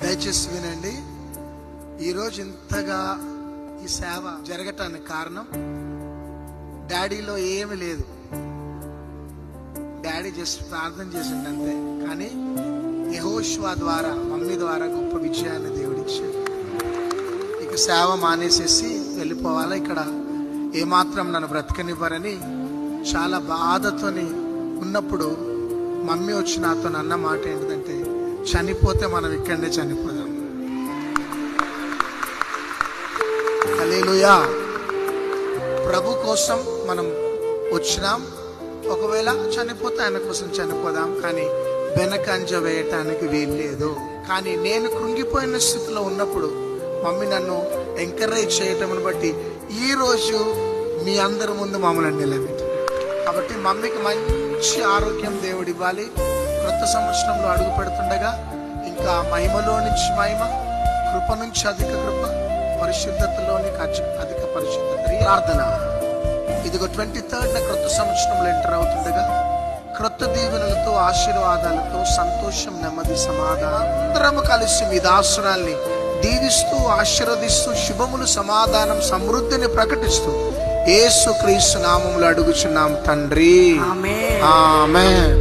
దయచేసి వినండి. ఈరోజు ఇంతగా ఈ సేవ జరగటానికి కారణం డాడీలో ఏమి లేదు. డాడీ జస్ట్ ప్రార్థన చేసిండు అంతే. కానీ యెహోషువ ద్వారా, మమ్మీ ద్వారా గొప్ప విజయాన్ని దేవుడిచ్చాడు. ఇక సేవ మానేసేసి వెళ్ళిపోవాలా, ఇక్కడ ఏమాత్రం నన్ను బ్రతకనివ్వరని చాలా బాధతోని ఉన్నప్పుడు మమ్మీ వచ్చి నాతో అన్న మాట ఏంటంటే, చనిపోతే మనం ఇక్కడనే చనిపోదాం. హల్లెలూయా. ప్రభు కోసం మనం వచ్చినాం. ఒకవేళ చనిపోతే ఆయన కోసం చనిపోదాం, కానీ వెనకంజ వేయటానికి వీల్లేదు. కానీ నేను కృంగిపోయిన స్థితిలో ఉన్నప్పుడు మమ్మీ నన్ను ఎంకరేజ్ చేయటం బట్టి ఈరోజు మీ అందరి ముందు మమ్మల్ని నిలబెట్టారు. కాబట్టి మమ్మీకి మంచి ఆరోగ్యం దేవుడు ఇవ్వాలి. కొత్త సంవత్సరంలో అడుగు పెడుతుండగా ఇంకా మహిమలో నుంచి మహిమ, కృప నుంచి అధిక కృప, పరిశుద్ధతలోనికి అధిక పరిశుద్ధత. ప్రార్థన. ఇదిగో 23rd క్రొత్త సంవత్సరంలో ఎంటర్ అవుతుండగా క్రొత్త దీవెనలతో, ఆశీర్వాదాలతో, సంతోషం, నెమ్మది, సమాధానం అందరము కలిసి మీ దాసురాల్ని దీవిస్తూ, ఆశీర్వదిస్తూ, శుభములు, సమాధానం, సమృద్ధిని ప్రకటిస్తూ యేసుక్రీస్తు నామములో అడుగుచున్నాం తండ్రి. ఆమేన్.